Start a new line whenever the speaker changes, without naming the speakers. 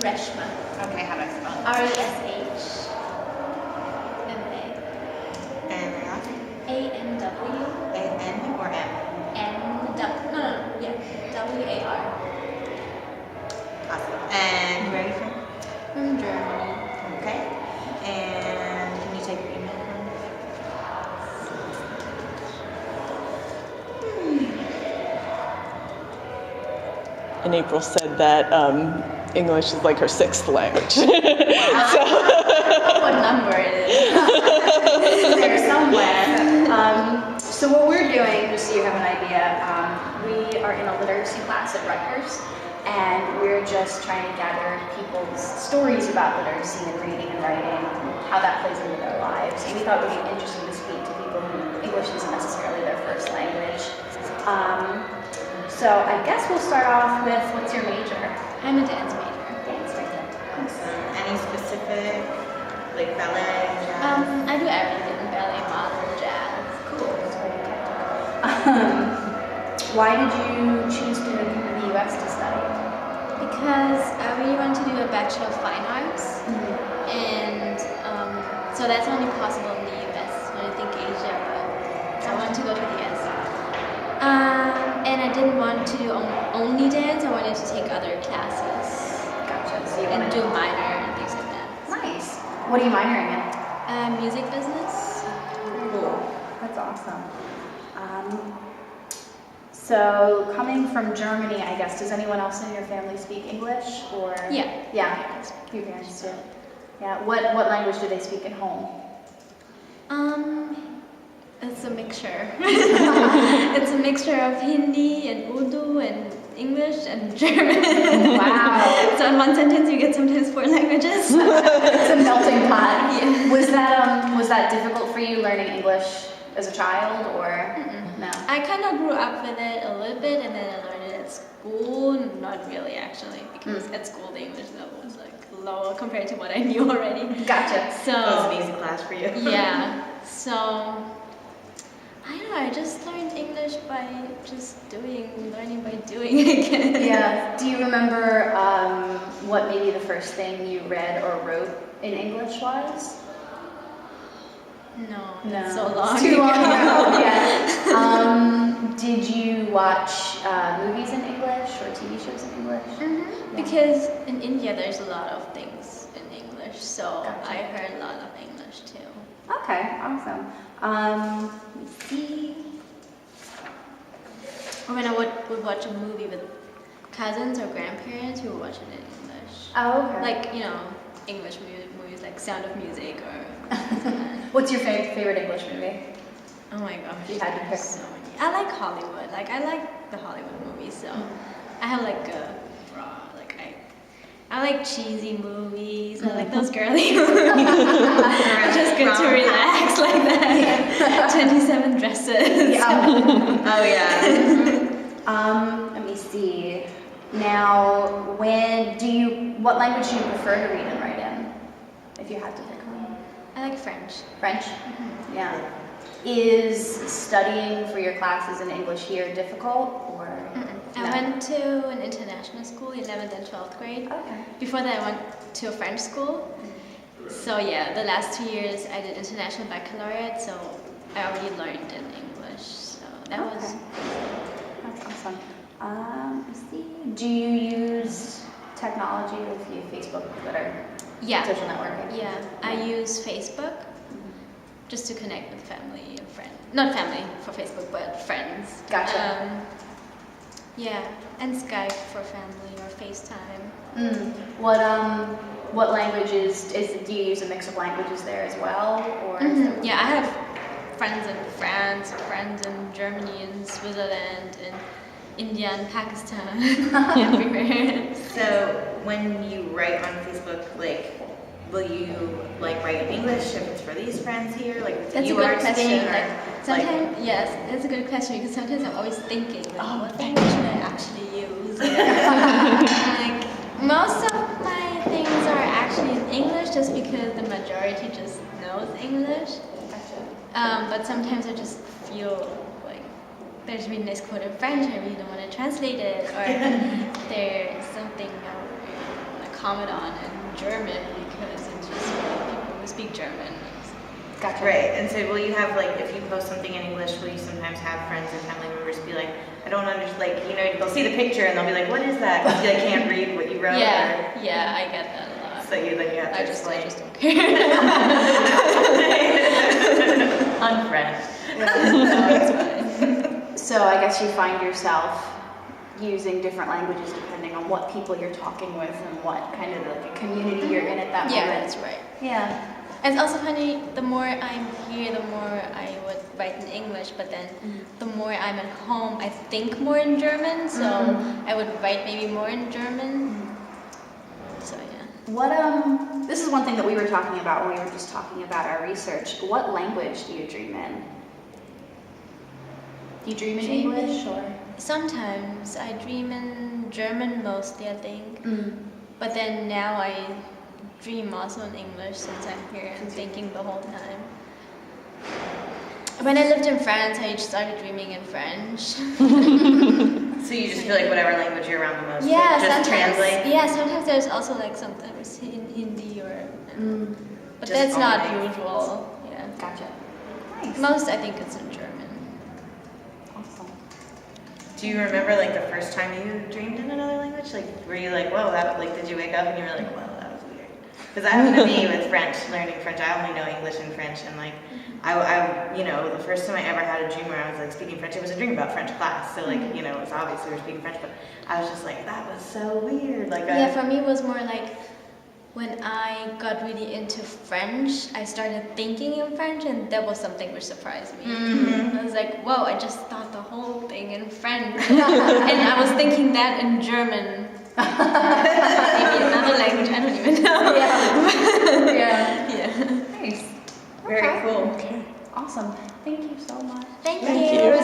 Reshma.
Okay, how do I spell it?
R-E-S-H-M-A.
And
A-N-W.
A-N or M?
W-A-R.
Awesome. And where are you from?
From Germany.
Okay. And can you take your email from me?
And April said that English is like her sixth language.
What number it is.
It's there somewhere. So what we're doing, just so you have an idea, we are in a literacy class at Rutgers, and we're just trying to gather people's stories about literacy and reading and writing, how that plays into their lives. And we thought it would be interesting to speak to people who English isn't necessarily their first language. So I guess we'll start off with, what's your major?
I'm a dance major.
Dance major.
Awesome. Any specific, like ballet, jazz?
I do everything, ballet, modern, jazz.
Cool. That's very eclectic. Why did you choose to come to the US to study?
Because I really want to do a Bachelor of Fine Arts, and so that's only possible in the US. When I think Asia, but I want to go to the US. And I didn't want to do only dance, I wanted to take other classes.
Gotcha. So you
And
want
do minor and things like that.
Nice. What are you minoring in?
Music business.
Cool. That's awesome. So coming from Germany, I guess, does anyone else in your family speak English or?
Yeah.
Yeah. Your parents do. Yeah. What language do they speak at home?
It's a mixture. It's a mixture of Hindi and Urdu and English and German.
Wow.
So in one sentence you get sometimes 4 languages.
It's a melting pot.
Yeah.
Was that difficult for you learning English as a child or no?
I kind of grew up with it a little bit, and then I learned it at school. Not really, actually, because at school the English level was like low compared to what I knew already.
Gotcha.
So
That was an easy class for you.
yeah. So I don't know. I just learned English by just learning by doing. I guess.
Yeah. Do you remember what maybe the first thing you read or wrote in English was?
No.
No.
So long.
It's too long
ago.
ago. Yeah. Did you watch movies in English or TV shows in English?
Yeah. Because in India there's a lot of things in English, so
Gotcha.
I heard a lot of English too.
Okay, awesome. Let me see.
Or when I would watch a movie with cousins or grandparents, we would watch it in English.
Oh, okay.
Like, English movies like Sound of Music or...
What's your favorite English movie?
Oh my gosh.
You had to pick.
So many. I like Hollywood. Like, I like the Hollywood movies, so I have like a I like cheesy movies. I like those girly movies. Just good to relax like that. 27 Dresses.
Yeah.
Oh yeah.
Let me see. Now, what language do you prefer to read and write in? If you had to pick one.
I like French.
French? Yeah. Is studying for your classes in English here difficult or?
I went to an international school, 11th and 12th grade.
Okay.
Before that, I went to a French school. So yeah, the last 2 years I did international baccalaureate, so I already learned in English. So that was.
That's awesome. Let's see. Do you use technology with you, Facebook, Twitter, social networking?
Yeah, I use Facebook just to connect with family and friends. Not family for Facebook, but friends.
Gotcha.
Yeah, and Skype for family or FaceTime.
What languages do you use a mix of languages there as well, or?
Yeah, I have friends in France, friends in Germany, and Switzerland, and India and Pakistan, everywhere.
So when you write on Facebook, will you write in English if it's for these friends here?
That's
you
a good
are
question.
speaking,
Sometimes, yes, that's a good question because sometimes I'm always thinking, what language should I actually use? Most of my things are actually in English just because the majority just knows English. But sometimes I just feel like there's a really nice quote in French, I really don't want to translate it, or there's something comment on in German because it's just people who speak German.
Gotcha.
Right, and so will you have, like, if you post something in English, will you sometimes have friends or family members be like, I don't understand, like, you know, they'll see the picture and they'll be like, what is that? Because they can't read what you wrote.
Yeah, yeah, I get that a lot.
So then you have to
I
explain.
just don't care.
Unfriend.
No, it's fine.
So I guess you find yourself using different languages depending on what people you're talking with and what kind of like a community you're in at that
Yeah,
moment.
that's right.
Yeah.
And it's also funny, the more I'm here, the more I would write in English, but then the more I'm at home, I think more in German, so I would write maybe more in German. So yeah.
What this is one thing that we were talking about when we were just talking about our research. What language do you dream in? Do you dream in
Dream in-
English or?
Sometimes I dream in German mostly, I think. But then now I dream also in English since I'm here and thinking the whole time. When I lived in France, I started dreaming in French.
So you just feel like whatever language you're around the most,
Yeah,
just
sometimes.
translate?
Yeah, sometimes there's also like sometimes in Hindi or. But
Just
that's not
only.
usual. Yeah.
Gotcha. Nice.
Most I think it's in German.
Awesome.
Do you remember like the first time you dreamed in another language? Like, were you like, whoa, that, like, did you wake up and you were like, whoa, that was weird? Because that happened to me with French, learning French. I only know English and French, and like, I, you know, the first time I ever had a dream where I was like speaking French, it was a dream about French class. So like, you know, it was obvious we were speaking French, but I was just like, that was so weird. Like,
Yeah, for me it was more like when I got really into French, I started thinking in French, and that was something which surprised me. I was like, whoa, I just thought the whole thing in French. And I was thinking that in German. Maybe another language, I don't even know.
Yeah.
Yeah.
Nice.
very cool.
Okay.
Awesome. Thank you so much.
Thank
Thank
you.
you.